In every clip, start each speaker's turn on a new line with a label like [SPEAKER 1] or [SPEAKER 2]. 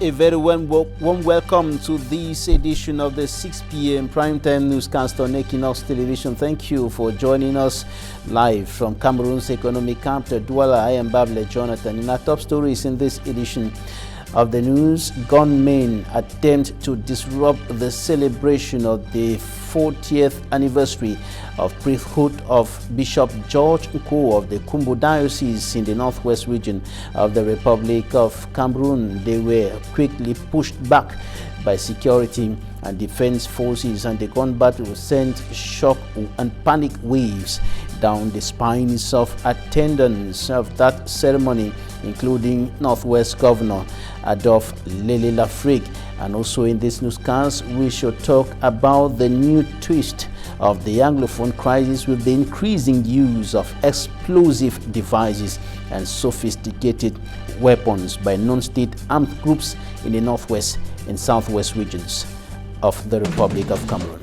[SPEAKER 1] A very warm welcome to this edition of the 6 p.m. primetime newscast on Équinoxe Television. Thank you for joining us live from Cameroon's economic capital, Douala. I am Bable Jonathan. In our top stories in this edition of the news, gunmen attempt to disrupt the celebration of the 40th anniversary of priesthood of Bishop George Nko of the Kumbo Diocese in the northwest region of the Republic of Cameroon. They were quickly pushed back by security and defense forces, and the gun battle sent shock and panic waves down the spines of attendants of that ceremony, including Northwest Governor Adolphe Lele Lafrique. And also in this newscast, we shall talk about the new twist of the Anglophone crisis with the increasing use of explosive devices and sophisticated weapons by non-state armed groups in the northwest and southwest regions of the Republic of Cameroon.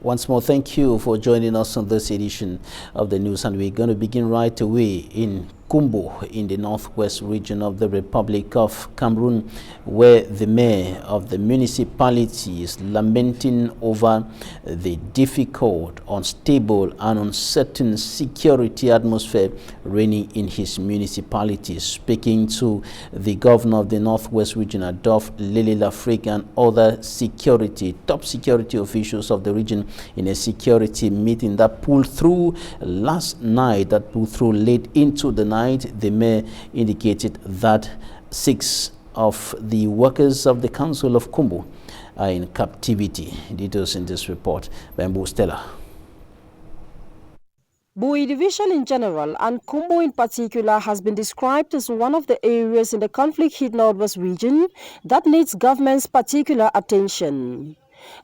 [SPEAKER 1] Once more, thank you for joining us on this edition of the news, and we're going to begin right away in Kumbo in the northwest region of the Republic of Cameroon, where the mayor of the municipality is lamenting over the difficult, unstable and uncertain security atmosphere reigning in his municipality. Speaking to the governor of the northwest region, Adolphe Lele Lafrique, and other top security officials of the region in a security meeting that pulled through last night, late into the night, the mayor indicated that 6 of the workers of the Council of Kumbo are in captivity. Details in this report by Mbu Stella.
[SPEAKER 2] Bui Division in general and Kumbo in particular has been described as one of the areas in the conflict-hit Northwest region that needs government's particular attention.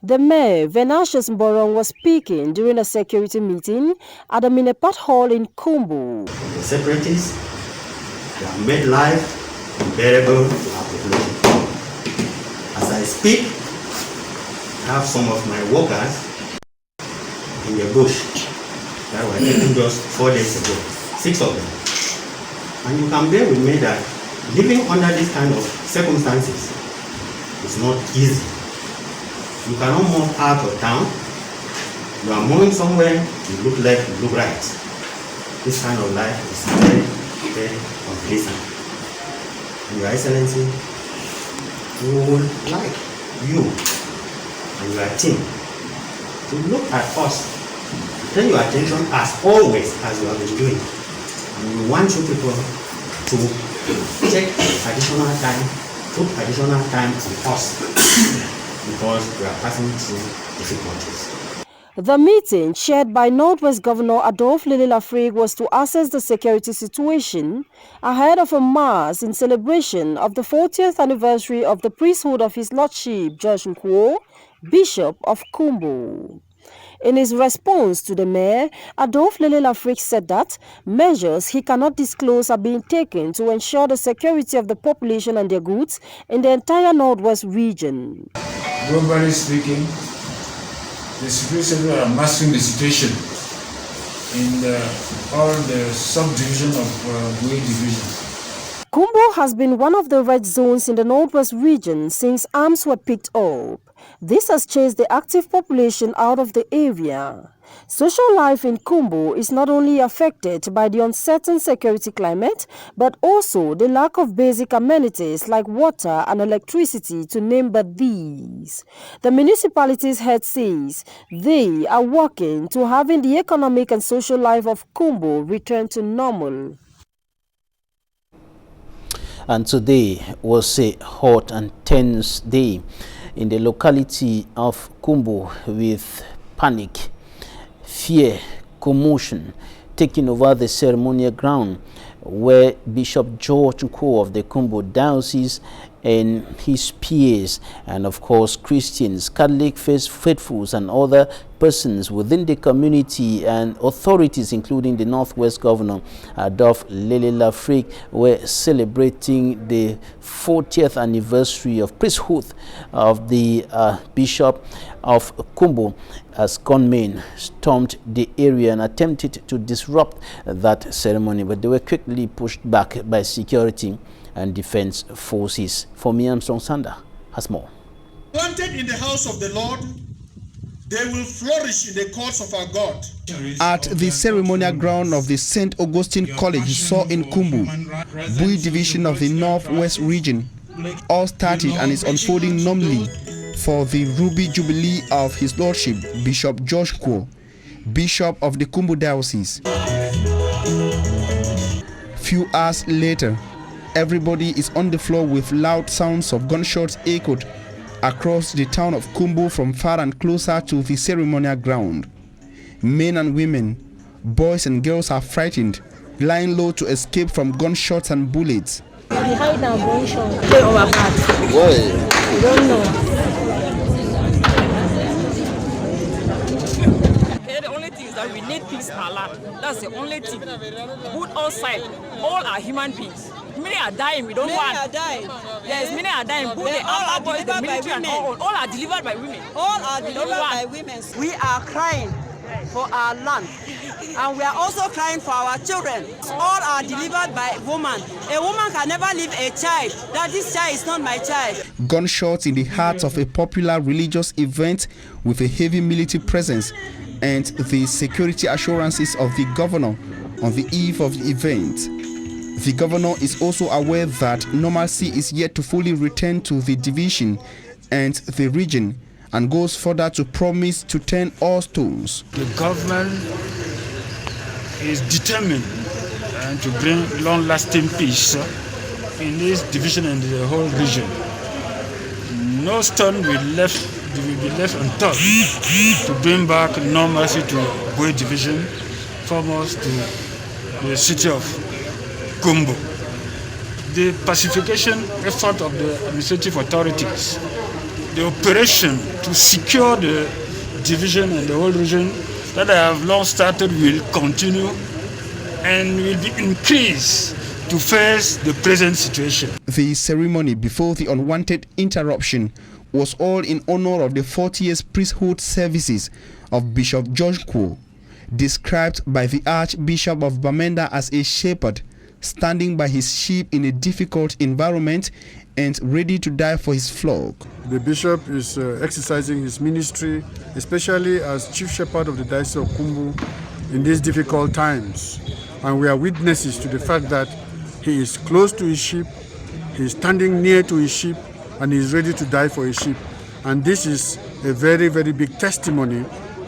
[SPEAKER 2] The mayor, Venatius Mborong, was speaking during a security meeting at the Minepat Hall in Kumbo.
[SPEAKER 3] The separatists have made life unbearable to our population. As I speak, I have some of my workers in the bush that were taken just 4 days ago, 6 of them. And you can bear with me that living under this kind of circumstances is not easy. You cannot move out of town. You are moving somewhere, you look left, you look right. This kind of life is very, very unpleasant. And Your Excellency, we would like you and your team to look at us, turn your attention as always, as you have been doing. And we want you people to take additional time, put additional time on us. Because we are passing through difficulties.
[SPEAKER 2] The meeting, chaired by Northwest Governor Adolphe Lele Lafrique, was to assess the security situation ahead of a mass in celebration of the 40th anniversary of the priesthood of His Lordship George Nko, Bishop of Kumbo. In his response to the mayor, Adolphe Lele Lafrique said that measures he cannot disclose are being taken to ensure the security of the population and their goods in the entire Northwest region.
[SPEAKER 4] Globally speaking, the security are mastering the situation in all the subdivision of Bui Division.
[SPEAKER 2] Kumbo has been one of the red zones in the Northwest region since arms were picked up. This has chased the active population out of the area. Social life in Kumbo is not only affected by the uncertain security climate, but also the lack of basic amenities like water and electricity, to name but these. The municipality's head says they are working to having the economic and social life of Kumbo return to normal.
[SPEAKER 1] And today was a hot and tense day in the locality of Kumbo, with panic, fear, commotion taking over the ceremonial ground where Bishop George Nko of the Kumbo Diocese and his peers, and of course Christians, Catholic faithfuls, and other persons within the community and authorities, including the Northwest Governor Adolphe Lele Lafrique, were celebrating the 40th anniversary of priesthood of the Bishop of Kumbo, as gunmen stormed the area and attempted to disrupt that ceremony, but they were quickly pushed back by security and defense forces. For me, Armstrong Sander has more.
[SPEAKER 5] Planted in the house of the Lord, they will flourish in the courts of our God.
[SPEAKER 6] At the ceremonial ground of the St. Augustine College saw in Kumbu, Bui division of the Northwest region, all started and is unfolding normally for the Ruby Jubilee of His Lordship, Bishop George Kwo, Bishop of the Kumbu Diocese. Few hours later, everybody is on the floor with loud sounds of gunshots echoed across the town of Kumbu from far and closer to the ceremonial ground. Men and women, boys and girls are frightened, lying low to escape from gunshots and bullets.
[SPEAKER 7] We hide our gunshot. Play our part.
[SPEAKER 1] Why?
[SPEAKER 7] We don't know.
[SPEAKER 8] The only thing is that we need peace in our land. That's the only thing. Good all side. All are human beings. Many are dying. We don't want.
[SPEAKER 9] Many are dying.
[SPEAKER 8] Yes, many are dying. Both the armed boys, the military, and all are delivered by women.
[SPEAKER 9] All are delivered by women. We are crying for our land, and we are also crying for our children. All are delivered by women. A woman can never leave a child. That this child is not my child.
[SPEAKER 6] Gunshots in the heart of a popular religious event with a heavy military presence and the security assurances of the governor on the eve of the event. The governor is also aware that normalcy is yet to fully return to the division and the region, and goes further to promise to turn all stones.
[SPEAKER 4] The government is determined to bring long-lasting peace in this division and the whole region. No stone will be left untouched to bring back normalcy to Bui division, foremost to the city of Kumbu. The pacification effort of the administrative authorities, the operation to secure the division and the whole region that I have long started will continue and will be increased to face the present situation.
[SPEAKER 6] The ceremony before the unwanted interruption was all in honor of the 40th priesthood services of Bishop George Kwo, described by the Archbishop of Bamenda as a shepherd standing by his sheep in a difficult environment and ready to die for his flock.
[SPEAKER 10] The bishop is exercising his ministry, especially as chief shepherd of the Diocese of Kumbu in these difficult times. And we are witnesses to the fact that he is close to his sheep, he is standing near to his sheep, and he is ready to die for his sheep. And this is a very, very big testimony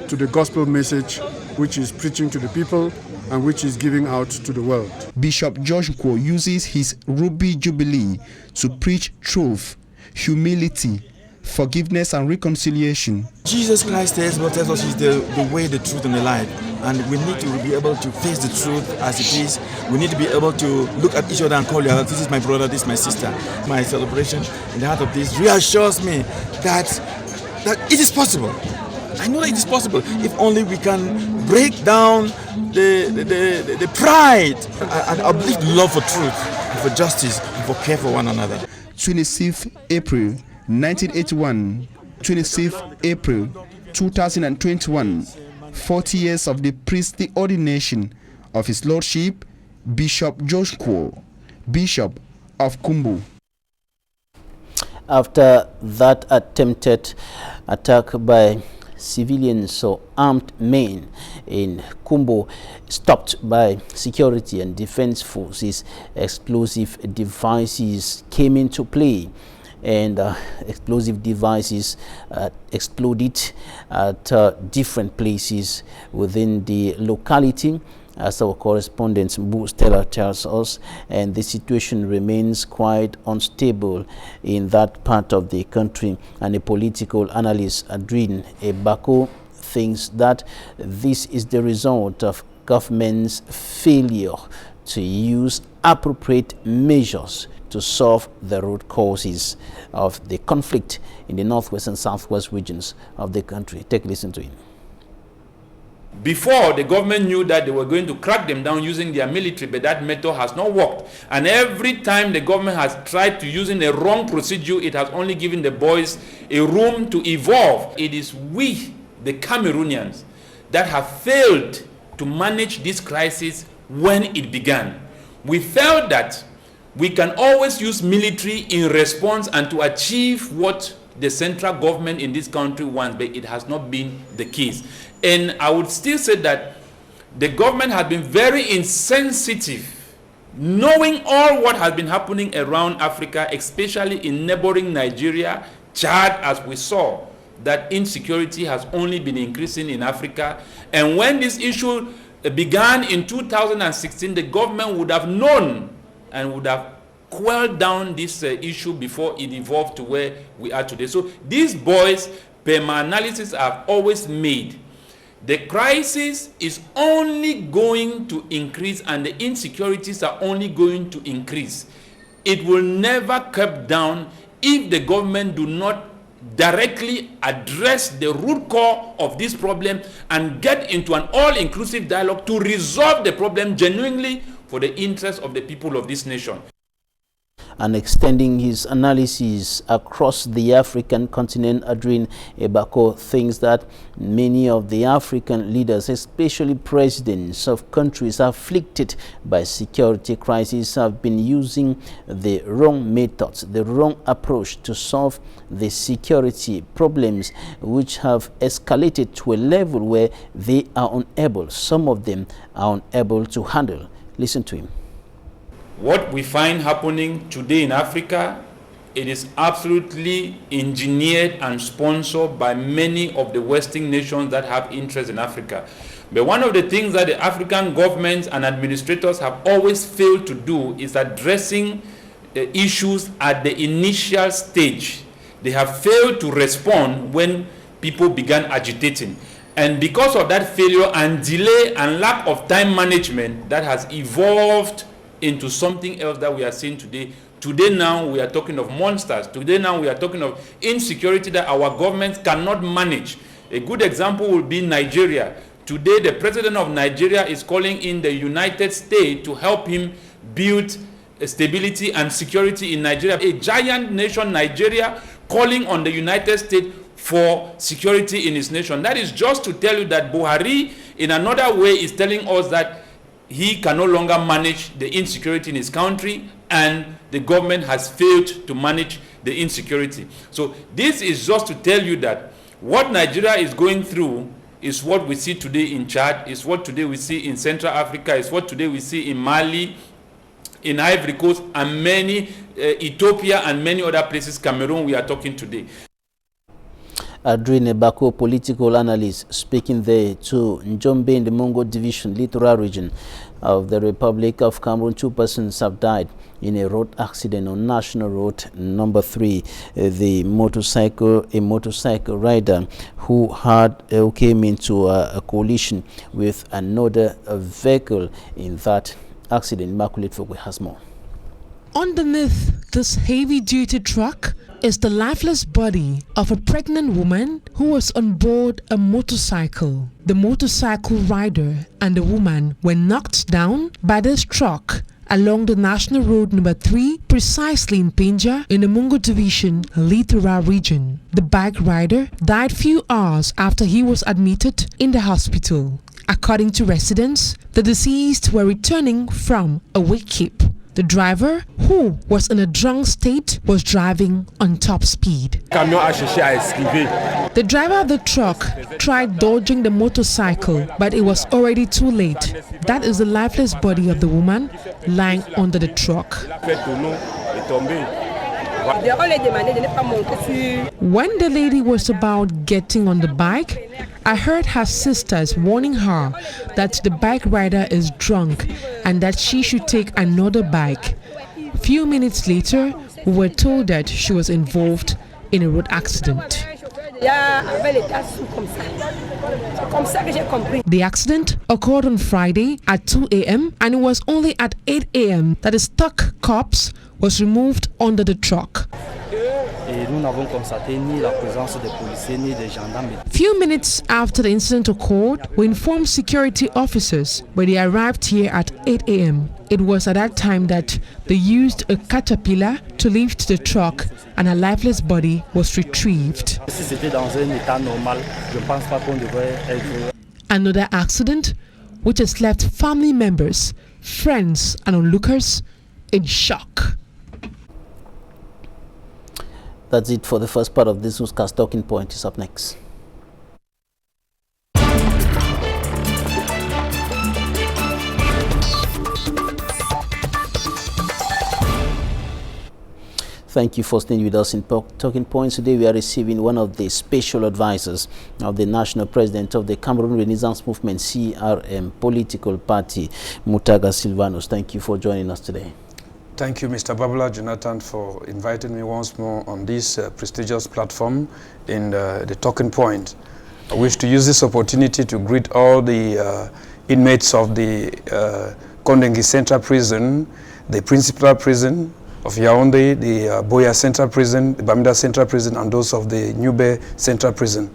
[SPEAKER 10] to the gospel message which is preaching to the people and which is giving out to the world.
[SPEAKER 6] Bishop George Kwo uses his Ruby Jubilee to preach truth, humility, forgiveness and reconciliation.
[SPEAKER 11] Jesus Christ tells us he's the way, the truth and the life. And we need to be able to face the truth as it is. We need to be able to look at each other and call you out. This is my brother, this is my sister. My celebration in the heart of this reassures me that it is possible. I know that it is possible if only we can break down the pride and uplift love for truth, and for justice, and for care for one another.
[SPEAKER 6] 26th April 1981, 26th April 2021, 40 years of the priestly ordination of His Lordship, Bishop George Kwo, Bishop of Kumbu.
[SPEAKER 1] After that attempted attack by civilians or armed men in Kumbu, stopped by security and defense forces, explosive devices came into play, and explosive devices exploded at different places within the locality, as our correspondent Mbu Stella tells us, and the situation remains quite unstable in that part of the country. And a political analyst, Adrien Ebako, thinks that this is the result of government's failure to use appropriate measures to solve the root causes of the conflict in the northwest and southwest regions of the country. Take a listen to him.
[SPEAKER 12] Before, the government knew that they were going to crack them down using their military, but that method has not worked. And every time the government has tried to using a wrong procedure, it has only given the boys a room to evolve. It is we, the Cameroonians, that have failed to manage this crisis when it began. We felt that we can always use military in response and to achieve what the central government in this country wants, but it has not been the case. And I would still say that the government has been very insensitive, knowing all what has been happening around Africa, especially in neighboring Nigeria, Chad, as we saw, that insecurity has only been increasing in Africa. And when this issue began in 2016, the government would have known and would have quelled down this issue before it evolved to where we are today. So these boys, per my analysis, I've always made, the crisis is only going to increase and the insecurities are only going to increase. It will never curb down if the government do not directly address the root cause of this problem and get into an all-inclusive dialogue to resolve the problem genuinely for the interest of the people of this nation.
[SPEAKER 1] And extending his analysis across the African continent, Adrien Ebako thinks that many of the African leaders, especially presidents of countries afflicted by security crises, have been using the wrong methods, the wrong approach to solve the security problems, which have escalated to a level where they are unable, some of them are unable to handle. Listen to him.
[SPEAKER 12] What we find happening today in Africa, it is absolutely engineered and sponsored by many of the Western nations that have interest in Africa. But one of the things that the African governments and administrators have always failed to do is addressing issues at the initial stage. They have failed to respond when people began agitating. And because of that failure and delay and lack of time management, that has evolved into something else that we are seeing today. Today now we are talking of monsters. Today now we are talking of insecurity that our governments cannot manage. A good example will be Nigeria. Today the president of Nigeria is calling in the United States to help him build stability and security in Nigeria. A giant nation, Nigeria, calling on the United States for security in his nation. That is just to tell you that Buhari in another way is telling us that he can no longer manage the insecurity in his country and the government has failed to manage the insecurity. So this is just to tell you that what Nigeria is going through is what we see today in Chad, is what today we see in Central Africa, is what today we see in Mali, in Ivory Coast, and many, Ethiopia and many other places, Cameroon, we are talking today.
[SPEAKER 1] Adrien Ebako, political analyst, speaking there to Njombe in the Mongo Division, littoral region of the Republic of Cameroon. 2 persons have died in a road accident on National Road number 3. A motorcycle rider who came into a collision with another vehicle in that accident. Immaculate Fogwe has more.
[SPEAKER 13] Underneath this heavy-duty truck is the lifeless body of a pregnant woman who was on board a motorcycle. The motorcycle rider and the woman were knocked down by this truck along the National Road number 3, precisely in Pinja in the Mongo Division, littoral region. The bike rider died few hours after he was admitted in the hospital. According to residents, the deceased were returning from a wake-keep. The driver, who was in a drunk state, was driving on top speed. The driver of the truck tried dodging the motorcycle, but it was already too late. That is the lifeless body of the woman lying under the truck. When the lady was about getting on the bike, I heard her sisters warning her that the bike rider is drunk and that she should take another bike. Few minutes later, we were told that she was involved in a road accident. The accident occurred on Friday at 2 a.m. and it was only at 8 a.m. that the stuck corpse was removed under the truck. Few minutes after the incident occurred, we informed security officers, but they arrived here at 8 a.m. It was at that time that they used a caterpillar to lift the truck and a lifeless body was retrieved. Another accident which has left family members, friends and onlookers in shock.
[SPEAKER 1] That's it for the first part of this newscast. Talking Point is up next. Thank you for staying with us in Talking Points. Today we are receiving one of the special advisors of the National President of the Cameroon Renaissance Movement, CRM, political party, Mutaga Silvanus. Thank you for joining us today.
[SPEAKER 14] Thank you, Mr. Babula Jonathan, for inviting me once more on this prestigious platform in the Talking Point. I wish to use this opportunity to greet all the inmates of the Kondengi Central Prison, the principal prison of Yaoundé, the Boya Central Prison, the Bamida Central Prison, and those of the Nube Central Prison.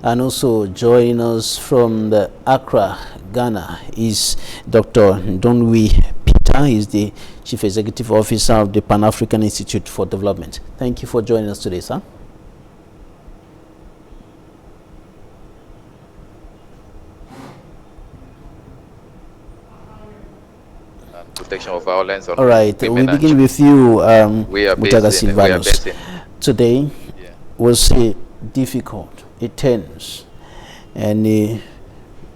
[SPEAKER 1] And also joining us from the Accra, Ghana, is Dr. Donwi Peter. He is the Chief Executive Officer of the Pan-African Institute for Development. Thank you for joining us today, sir.
[SPEAKER 15] Protection of violence on
[SPEAKER 1] all right, we begin with you, Mutaga Silvanus. Today was a difficult, a tense, and a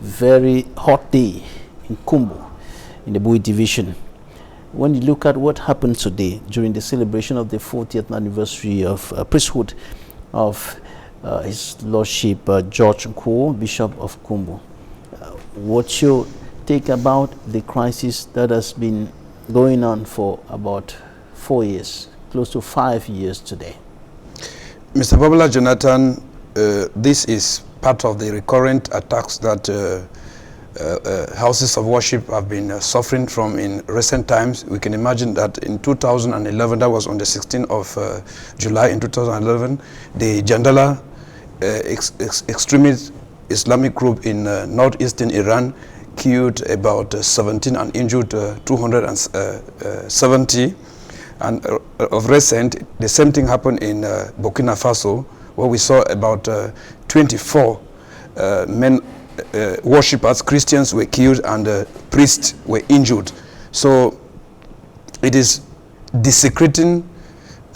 [SPEAKER 1] very hot day in Kumbu, in the Bui division. When you look at what happened today during the celebration of the 40th anniversary of priesthood of His Lordship George Nko, Bishop of Kumbu, what's your take about the crisis that has been going on for about 4 years, close to 5 years today?
[SPEAKER 14] Mr. Babula Jonathan, this is part of the recurrent attacks that houses of worship have been suffering from in recent times. We can imagine that in 2011, that was on the 16th of July in 2011, the Jandala extremist Islamic group in northeastern Iran killed about 17 and injured 270. And of recent, the same thing happened in Burkina Faso, where we saw about 24 men, worshippers, Christians were killed and priests were injured. So it is desecrating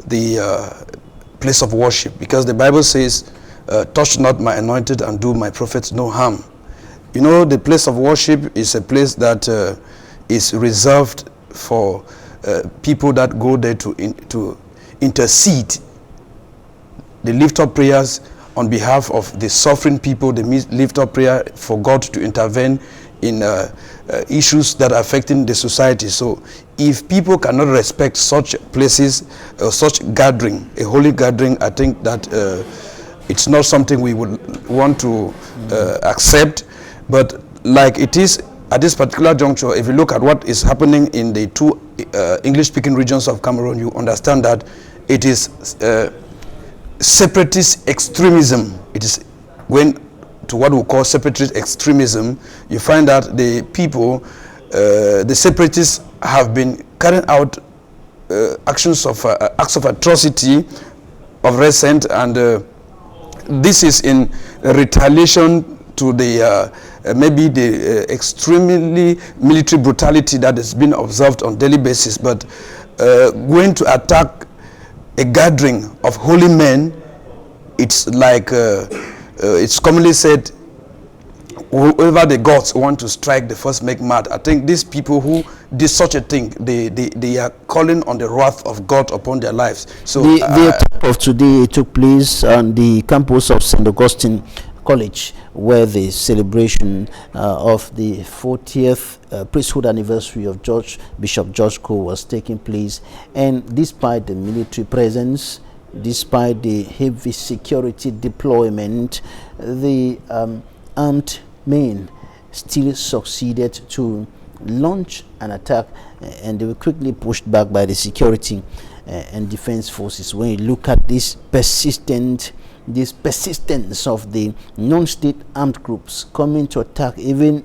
[SPEAKER 14] the place of worship, because the Bible says, touch not my anointed and do my prophets no harm. You know, the place of worship is a place that is reserved for people that go there to intercede. They lift up prayers on behalf of the suffering people. They lift up prayer for God to intervene in issues that are affecting the society. So if people cannot respect such places, such gathering, a holy gathering, I think that it's not something we would want to accept. But like it is at this particular juncture, if you look at what is happening in the two English-speaking regions of Cameroon, you understand that it is separatist extremism. It is when to what we call separatist extremism. You find that the people, the separatists, have been carrying out acts of atrocity of recent, and this is in retaliation to the maybe the extremely military brutality that has been observed on daily basis. But going to attack a gathering of holy men, it's like it's commonly said, whoever the gods want to strike, they first make mad. I think these people who did such a thing, they are calling on the wrath of God upon their lives. So
[SPEAKER 1] the attack of today took place on the campus of St. Augustine College, where the celebration of the 40th priesthood anniversary of Bishop George Nko was taking place. And despite the military presence, despite the heavy security deployment, the armed men still succeeded to launch an attack, and they were quickly pushed back by the security and defense forces. When you look at this persistence of the non-state armed groups coming to attack, even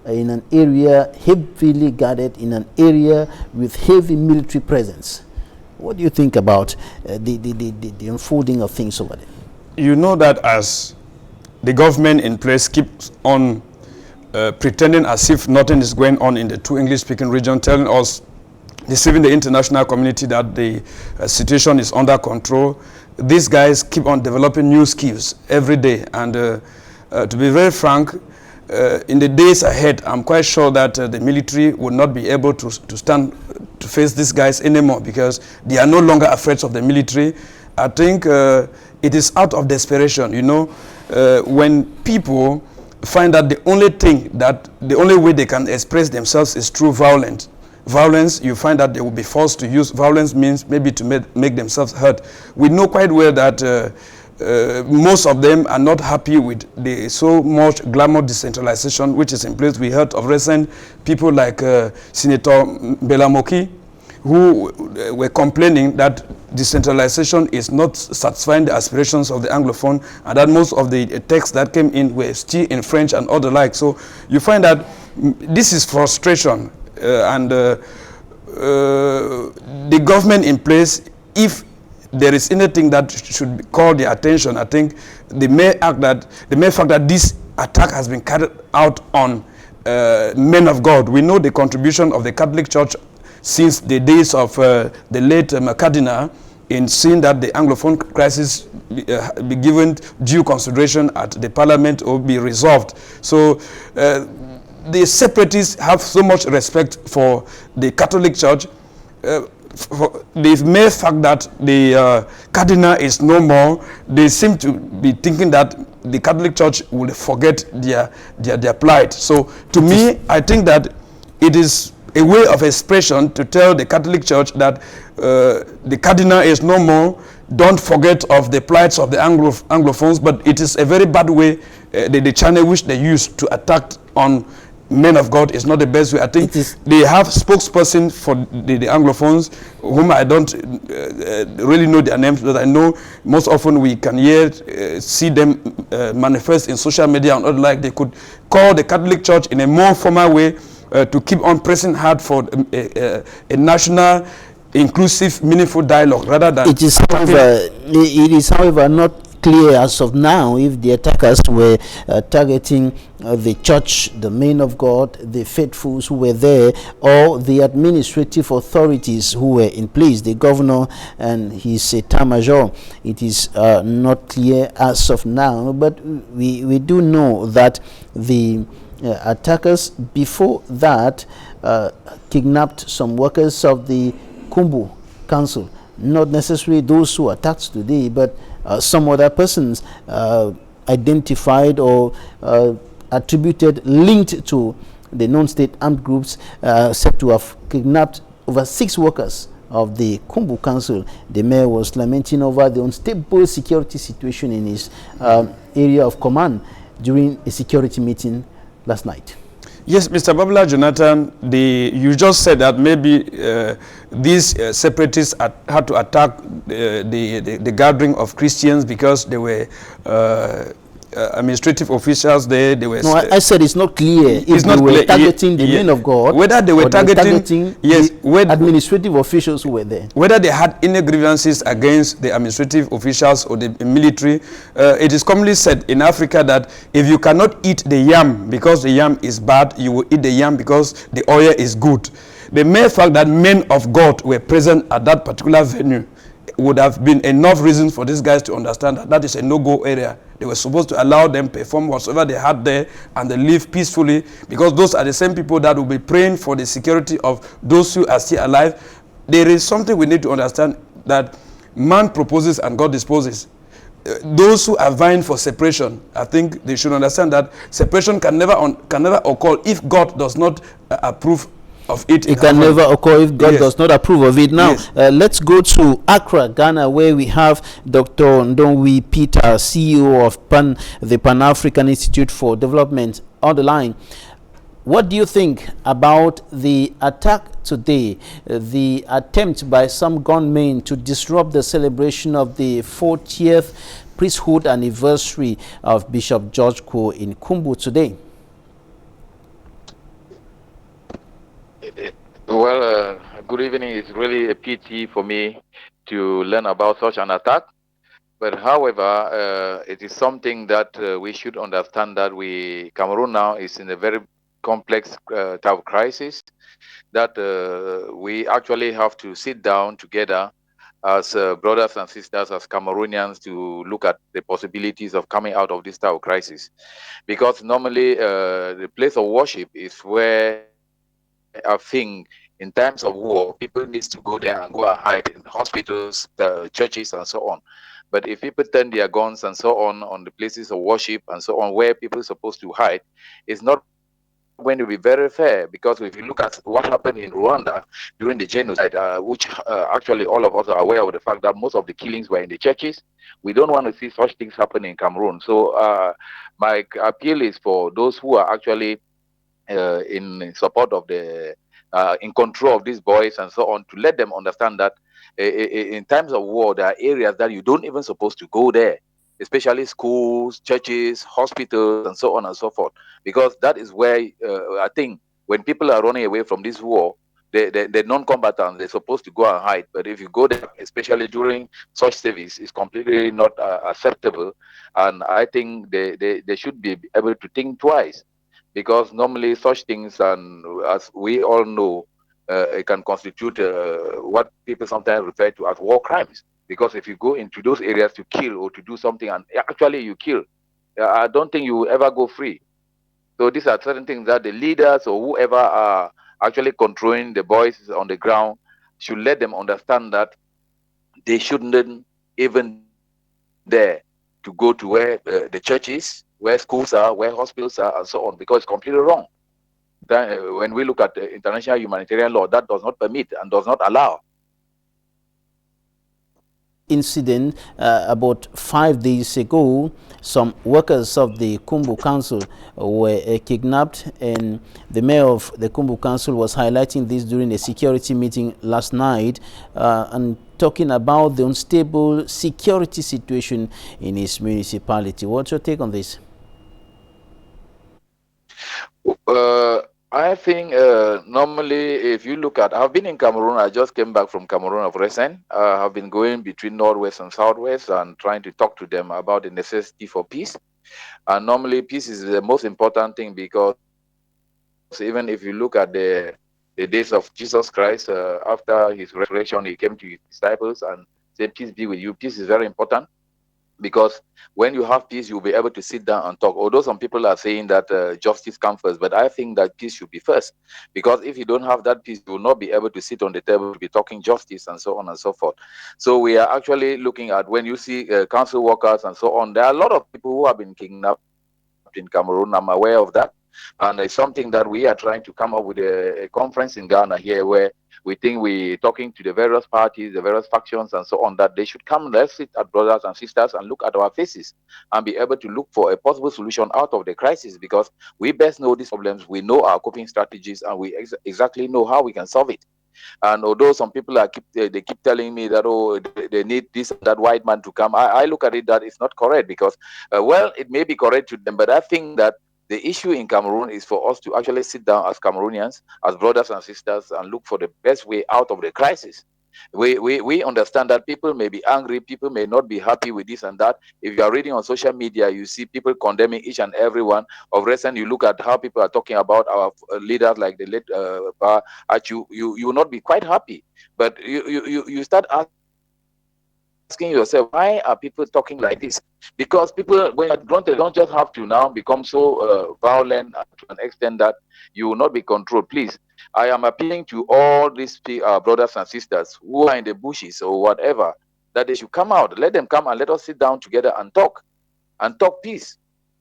[SPEAKER 1] in an area heavily guarded, in an area with heavy military presence, what do you think about the unfolding of things over there?
[SPEAKER 14] You know that as the government in place keeps on pretending as if nothing is going on in the two English-speaking regions, telling us, deceiving the international community that the situation is under control. These guys keep on developing new skills every day. And to be very frank, in the days ahead, I'm quite sure that the military will not be able to stand to face these guys anymore, because they are no longer afraid of the military. I think it is out of desperation, you know, when people find that the only way they can express themselves is through violence, you find that they will be forced to use violence means maybe to make themselves hurt. We know quite well that most of them are not happy with the so much glamour decentralization which is in place. We heard of recent people like Senator Belamoki, who were complaining that decentralization is not satisfying the aspirations of the Anglophone, and that most of the texts that came in were still in French and other like. So you find that this is frustration, and the government in place, if there is anything that should call their attention, I think the mere fact that this attack has been carried out on men of God. We know the contribution of the Catholic Church since the days of the late Cardinal in seeing that the Anglophone crisis be given due consideration at the Parliament or be resolved. So the separatists have so much respect for the Catholic Church. For the mere fact that the Cardinal is no more, they seem to be thinking that the Catholic Church will forget their plight. So to me, I think that it is a way of expression to tell the Catholic Church that the Cardinal is no more, don't forget of the plights of the Anglophones, but it is a very bad way, the channel which they use to attack on men of God is not the best way. I think they have spokesperson for the Anglophones, whom I don't really know their names, but I know most often we can see them manifest in social media and other like. They could call the Catholic Church in a more formal way to keep on pressing hard for a national, inclusive, meaningful dialogue rather than... It
[SPEAKER 1] is, however, not clear as of now if the attackers were targeting the church, the men of God, the faithfuls who were there, or the administrative authorities who were in place, the governor and his etat major. It is not clear as of now, but we do know that the attackers before that kidnapped some workers of the Kumbu Council, not necessarily those who attacked today, but some other persons identified or attributed, linked to the non-state armed groups, said to have kidnapped over 6 workers of the Kumbu Council. The mayor was lamenting over the unstable security situation in his area of command during a security meeting last night.
[SPEAKER 14] Yes, Mr. Babula Jonathan, you just said that maybe these separatists had to attack the gathering of Christians because they were administrative officials there. They were. No,
[SPEAKER 1] I said it's not clear if they were targeting the men of God,
[SPEAKER 14] whether they were targeting yes,
[SPEAKER 1] administrative officials who were there.
[SPEAKER 14] Whether they had any grievances against the administrative officials or the military. It is commonly said in Africa that if you cannot eat the yam because the yam is bad, you will eat the yam because the oil is good. The mere fact that men of God were present at that particular venue would have been enough reason for these guys to understand that that is a no-go area. They were supposed to allow them perform whatsoever they had there and they live peacefully, because those are the same people that will be praying for the security of those who are still alive. There is something we need to understand, that man proposes and God disposes. Those who are vying for separation, I think they should understand that separation can never occur if God does not approve of it.
[SPEAKER 1] It can never occur if God does not approve of it. Now, let's go to Accra, Ghana, where we have Dr. Ndonwi Peter, CEO of the Pan-African Institute for Development, on the line. What do you think about the attack today, the attempt by some gunmen to disrupt the celebration of the 40th priesthood anniversary of Bishop George Kwo in Kumbu today?
[SPEAKER 15] Well, good evening. It's really a pity for me to learn about such an attack. But however, it is something that we should understand that Cameroon now is in a very complex type of crisis that we actually have to sit down together as brothers and sisters, as Cameroonians, to look at the possibilities of coming out of this type of crisis. Because normally the place of worship is where I think in times of war, people need to go there and go and hide in hospitals, churches, and so on. But if people turn their guns and so on the places of worship and so on, where people are supposed to hide, it's not going to be very fair. Because if you look at what happened in Rwanda during the genocide, which actually all of us are aware of the fact that most of the killings were in the churches, we don't want to see such things happen in Cameroon. So my appeal is for those who are actually in support of the in control of these boys and so on, to let them understand that in times of war, there are areas that you don't even supposed to go there, especially schools, churches, hospitals, and so on and so forth, because that is where I think when people are running away from this war, the non-combatants, they're supposed to go and hide. But if you go there, especially during such service, it's completely not acceptable. And I think they should be able to think twice, because normally such things, and as we all know, it can constitute what people sometimes refer to as war crimes. Because if you go into those areas to kill or to do something and actually you kill, I don't think you will ever go free. So these are certain things that the leaders or whoever are actually controlling the boys on the ground should let them understand that they shouldn't even dare to go to where the churches, where schools are, where hospitals are, and so on, because it's completely wrong. When we look at international humanitarian law, that does not permit and does not allow.
[SPEAKER 1] Incident about 5 days ago, some workers of the Kumbu Council were kidnapped, and the mayor of the Kumbu Council was highlighting this during a security meeting last night and talking about the unstable security situation in his municipality. What's your take on this?
[SPEAKER 15] I think normally, if you look at, I've been in Cameroon. I just came back from Cameroon of recent. I've been going between Northwest and Southwest and trying to talk to them about the necessity for peace. And normally, peace is the most important thing, because even if you look at the days of Jesus Christ, after his resurrection, he came to his disciples and said, "Peace be with you." Peace is very important, because when you have peace, you'll be able to sit down and talk. Although some people are saying that justice comes first, but I think that peace should be first, because if you don't have that peace, you will not be able to sit on the table to be talking justice and so on and so forth. So we are actually looking at, when you see council workers and so on, there are a lot of people who have been kidnapped in Cameroon. I'm aware of that. And it's something that we are trying to come up with a conference in Ghana here, where we think we're talking to the various parties, the various factions and so on, that they should come, let's sit at brothers and sisters and look at our faces and be able to look for a possible solution out of the crisis, because we best know these problems, we know our coping strategies, and we exactly know how we can solve it. And although some people they keep telling me that, oh, they need this and that white man to come, I look at it that it's not correct, because well, it may be correct to them, but I think that the issue in Cameroon is for us to actually sit down as Cameroonians, as brothers and sisters, and look for the best way out of the crisis. We understand that people may be angry, people may not be happy with this and that. If you are reading on social media, you see people condemning each and every one. Of recent, you look at how people are talking about our leaders, like the late you will not be quite happy. But you start asking yourself, why are people talking like this? Because people, when you're drunk, they don't just have to now become so violent to an extent that you will not be controlled. Please, I am appealing to all these brothers and sisters who are in the bushes or whatever, that they should come out. Let them come and let us sit down together and talk peace.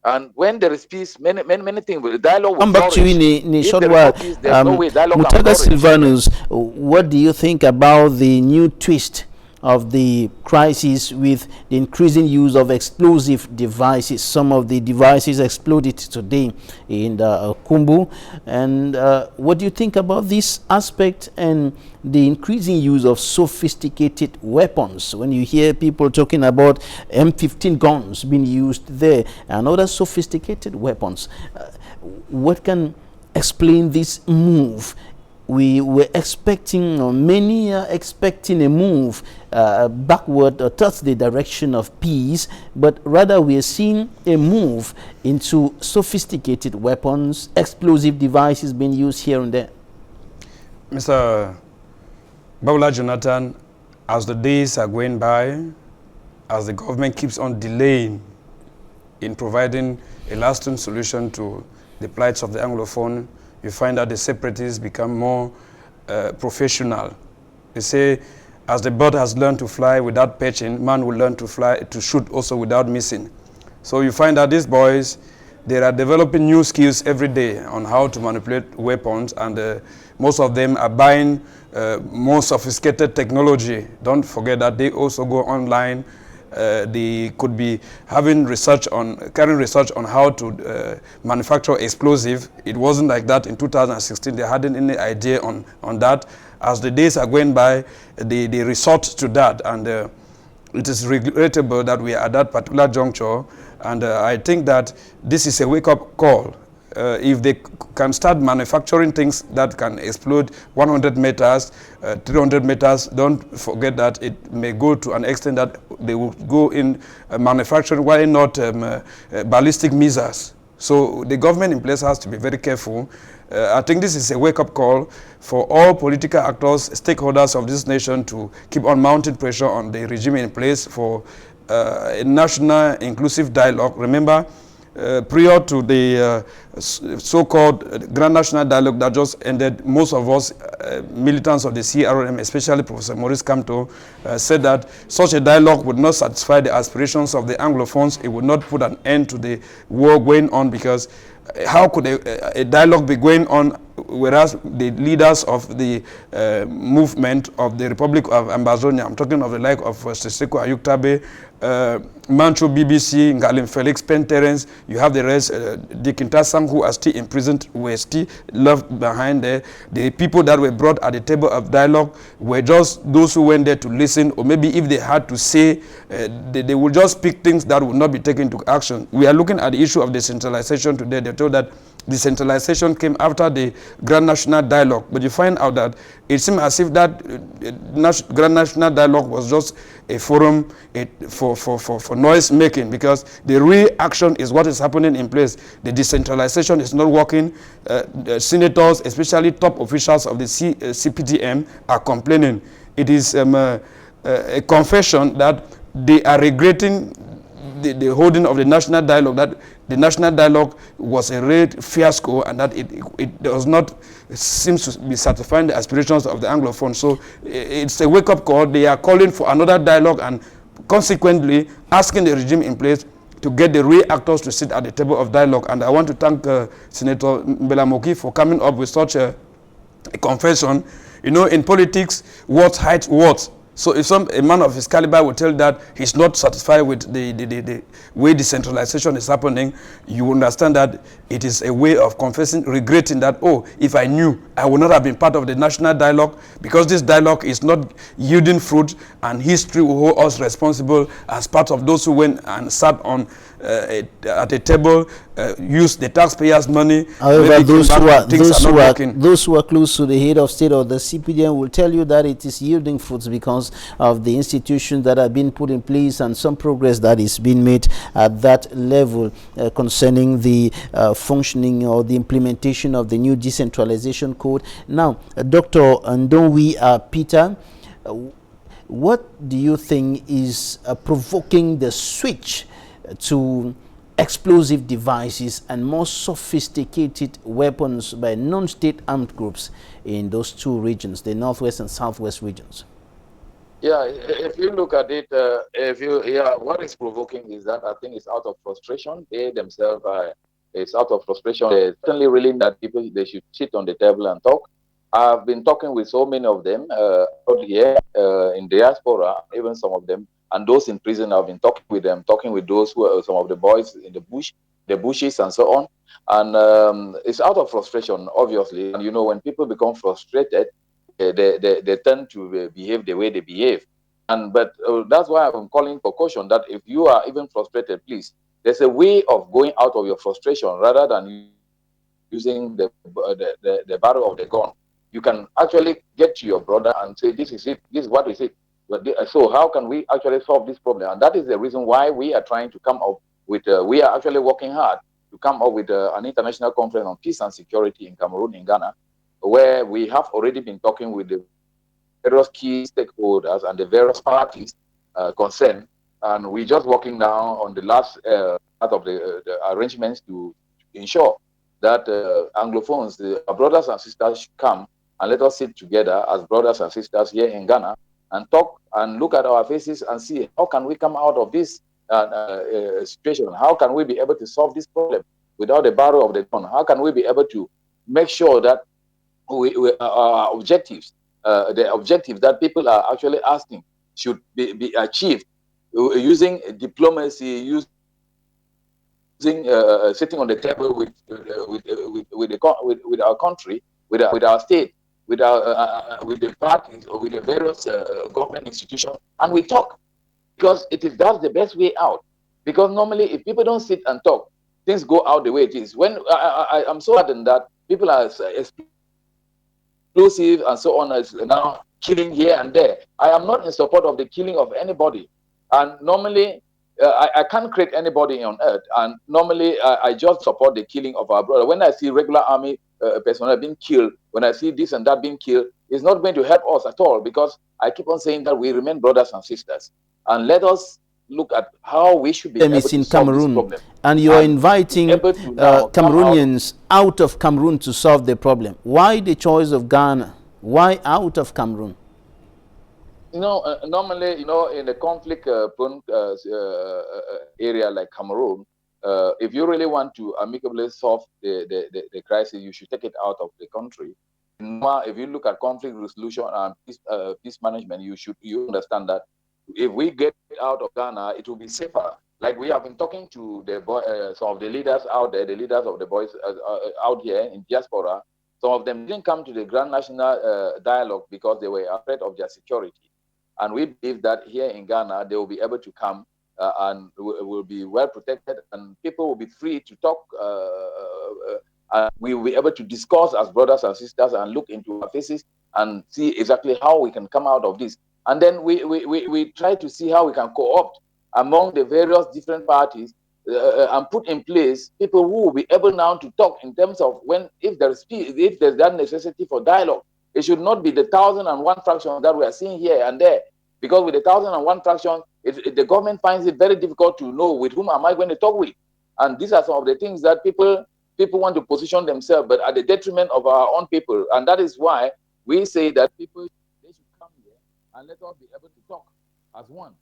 [SPEAKER 15] And when there is peace, many things, dialogue will
[SPEAKER 1] come back to you in a short while.
[SPEAKER 15] There's no way dialogue can
[SPEAKER 1] Mutaga
[SPEAKER 15] flourish.
[SPEAKER 1] Silvanus, what do you think about the new twist of the crisis with the increasing use of explosive devices? Some of the devices exploded today in Kumbu. And what do you think about this aspect and the increasing use of sophisticated weapons? When you hear people talking about M15 guns being used there and other sophisticated weapons, what can explain this move? We were expecting, or many are expecting, a move backward or towards the direction of peace, but rather we are seeing a move into sophisticated weapons, explosive devices being used here and there.
[SPEAKER 14] Mr. Babula Jonathan, as the days are going by, as the government keeps on delaying in providing a lasting solution to the plights of the Anglophone, you find that the separatists become more professional. They say, as the bird has learned to fly without perching, man will learn to fly, to shoot also without missing. So you find that these boys, they are developing new skills every day on how to manipulate weapons, and most of them are buying more sophisticated technology. Don't forget that they also go online. They could be having research on, carrying research on how to manufacture explosive. It wasn't like that in 2016. They hadn't any idea on that. As the days are going by, they resort to that, and it is regrettable that we are at that particular juncture. And I think that this is a wake-up call. If they can start manufacturing things that can explode 100 meters, 300 meters, don't forget that it may go to an extent that they will go in manufacturing, why not ballistic missiles. So the government in place has to be very careful. I think this is a wake-up call for all political actors, stakeholders of this nation to keep on mounting pressure on the regime in place for a national inclusive dialogue. Remember, prior to the so-called Grand National Dialogue that just ended, most of us militants of the CRM, especially Professor Maurice Kamto, said that such a dialogue would not satisfy the aspirations of the Anglophones. It would not put an end to the war going on, because how could a dialogue be going on whereas the leaders of the movement of the Republic of Ambazonia, I'm talking of the like of Seseko Ayuktabe, Mancho BBC, Ngalim Felix Penterens, you have the rest, Dick Intasang, who are still imprisoned, were still left behind there. The people that were brought at the table of dialogue were just those who went there to listen, or maybe if they had to say, they would just pick things that would not be taken into action. We are looking at the issue of decentralization today. They told that decentralization came after the Grand National Dialogue, but you find out that it seemed as if that Grand National Dialogue was just a forum for noise making, because the real action is what is happening in place. The decentralization is not working. The senators, especially top officials of the CPDM, are complaining. It is a confession that they are regretting the holding of the National Dialogue, that the National Dialogue was a real fiasco, and that it does not seem to be satisfying the aspirations of the Anglophone. So it's a wake-up call. They are calling for another dialogue, and consequently asking the regime in place to get the real actors to sit at the table of dialogue. And I want to thank Senator Mbelamoki for coming up with such a confession. You know, in politics, words hide words. So if a man of his caliber will tell that he's not satisfied with the way decentralization is happening, you understand that it is a way of confessing, regretting that, oh, if I knew, I would not have been part of the national dialogue, because this dialogue is not yielding fruit, and history will hold us responsible as part of those who went and sat on at a table, use the taxpayers' money.
[SPEAKER 1] However, those who are close to the head of state or the CPDM will tell you that it is yielding fruits because of the institutions that have been put in place and some progress that is being made at that level concerning the functioning or the implementation of the new decentralization code. Now, Dr. Ndonwi Peter, what do you think is provoking the switch to explosive devices and more sophisticated weapons by non-state armed groups in those two regions, the northwest and southwest regions?
[SPEAKER 15] Yeah, if you look at it, what is provoking is that I think it's out of frustration. They themselves it's out of frustration. They certainly really that people they should sit on the table and talk. I've been talking with so many of them out here in diaspora, even some of them, and those in prison. I've been talking with them, talking with those who are some of the boys in the bushes, and so on. And it's out of frustration, obviously. And you know, when people become frustrated, they tend to behave the way they behave. But that's why I'm calling for caution that if you are even frustrated, please, there's a way of going out of your frustration rather than using the barrel of the gun. You can actually get to your brother and say, this is it, this is what is it. So how can we actually solve this problem? And that is the reason why we are trying to come up with, we are actually working hard to come up with an international conference on peace and security in Cameroon, in Ghana, where we have already been talking with the various key stakeholders and the various parties concerned. And we're just working now on the last part of the arrangements to ensure that Anglophones, our brothers and sisters, should come and let us sit together as brothers and sisters here in Ghana and talk and look at our faces and see how can we come out of this situation? How can we be able to solve this problem without the barrel of the gun? How can we be able to make sure that our objectives, the objectives that people are actually asking, should be achieved using diplomacy, using sitting on the table with our country, with our state, with the parties or with the various government institutions, and we talk, because that's the best way out. Because normally, if people don't sit and talk, things go out the way it is. When I'm so saddened that people are explosive and so on is now killing here and there. I am not in support of the killing of anybody, and normally I can't create anybody on earth, and normally I just support the killing of our brother. When I see regular army personnel being killed, when I see this and that being killed, it's not going to help us at all, because I keep on saying that we remain brothers and sisters, and let us look at how we should be able to solve
[SPEAKER 1] Cameroon,
[SPEAKER 15] this problem.
[SPEAKER 1] and you are inviting Cameroonians out of Cameroon to solve the problem. Why the choice of Ghana? Why out of Cameroon?
[SPEAKER 15] You know, normally, you know, in a conflict-prone area like Cameroon, if you really want to amicably solve the crisis, you should take it out of the country. If you look at conflict resolution and peace management, you understand that if we get out of Ghana, it will be safer. Like we have been talking to some of the leaders out there, the leaders of the boys out here in diaspora. Some of them didn't come to the Grand National Dialogue because they were afraid of their security. And we believe that here in Ghana, they will be able to come and will be well protected, and people will be free to talk. And we will be able to discuss as brothers and sisters and look into our faces and see exactly how we can come out of this. And then we try to see how we can co-opt among the various different parties and put in place people who will be able now to talk in terms of if there's that necessity for dialogue. It should not be the 1,001 fractions that we are seeing here and there, because with the 1,001 fractions, the government finds it very difficult to know with whom am I going to talk with. And these are some of the things that people want to position themselves, but at the detriment of our own people. And that is why we say that they should come here and let us be able to talk as one.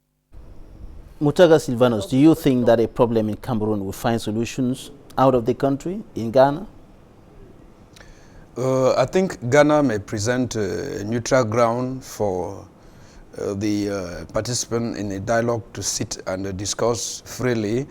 [SPEAKER 1] Mutaga Silvanos, do you think that a problem in Cameroon will find solutions out of the country, in Ghana?
[SPEAKER 14] I think Ghana may present a neutral ground for the participant in a dialogue to sit and discuss freely.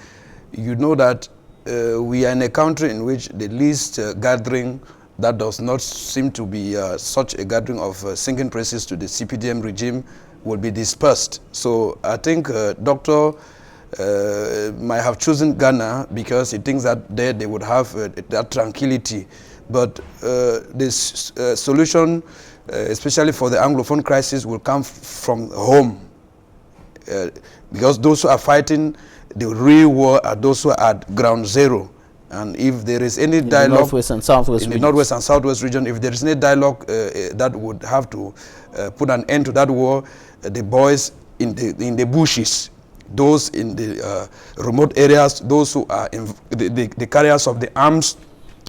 [SPEAKER 14] You know that we are in a country in which the least gathering that does not seem to be such a gathering of singing praises to the CPDM regime will be dispersed. So I think Doctor might have chosen Ghana because he thinks that there they would have that tranquility. But this solution, especially for the Anglophone crisis, will come from home. Because those who are fighting the real war are those who are at ground zero. And if there is any dialogue in the Northwest and Southwest region, if there is any dialogue that would have to put an end to that war, the boys in the bushes, those in the remote areas, those who are in the carriers of the arms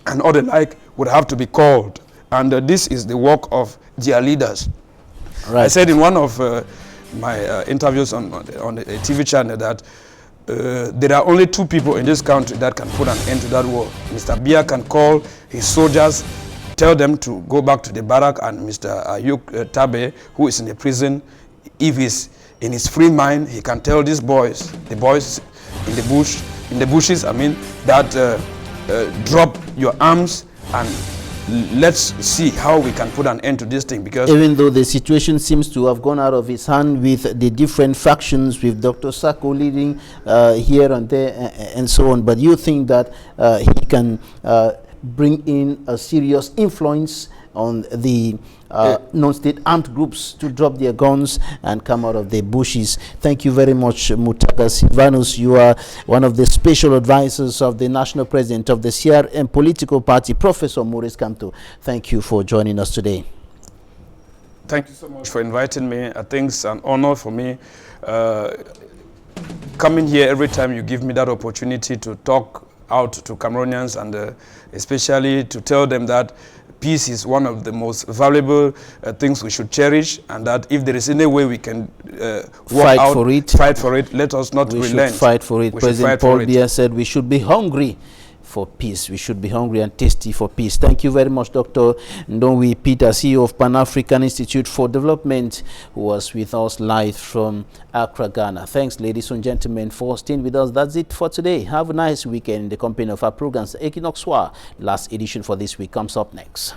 [SPEAKER 14] and all the like, would have to be called. And this is the work of their leaders. Right. I said in one of my interviews on a TV channel that there are only 2 people in this country that can put an end to that war. Mr. Biya can call his soldiers, tell them to go back to the barrack, and Mr. Ayuk Tabe, who is in the prison, if he's in his free mind, he can tell these boys, the boys in the bushes, I mean, that drop your arms and let's see how we can put an end to this thing. Because
[SPEAKER 1] even though the situation seems to have gone out of his hand with the different factions, with Dr. Sako leading here and there and so on, but you think that he can bring in a serious influence on the non-state armed groups to drop their guns and come out of the bushes. Thank you very much, Mutaga Silvanus. You are one of the special advisors of the national president of the CRM political party, Professor Maurice Kamto. Thank you for joining us today.
[SPEAKER 14] Thank you so much for inviting me. I think it's an honor for me coming here every time you give me that opportunity to talk out to Cameroonians, and especially to tell them that peace is one of the most valuable things we should cherish, and that if there is any way we can fight for it, let us not relent.
[SPEAKER 1] We should fight for it. President Paul Biya said we should be hungry for peace. We should be hungry and tasty for peace. Thank you very much, Dr. Ndonwi Peter, CEO of Pan-African Institute for Development, who was with us live from Accra, Ghana. Thanks, ladies and gentlemen, for staying with us. That's it for today. Have a nice weekend in the company of our programs. Equinoxe, last edition for this week comes up next.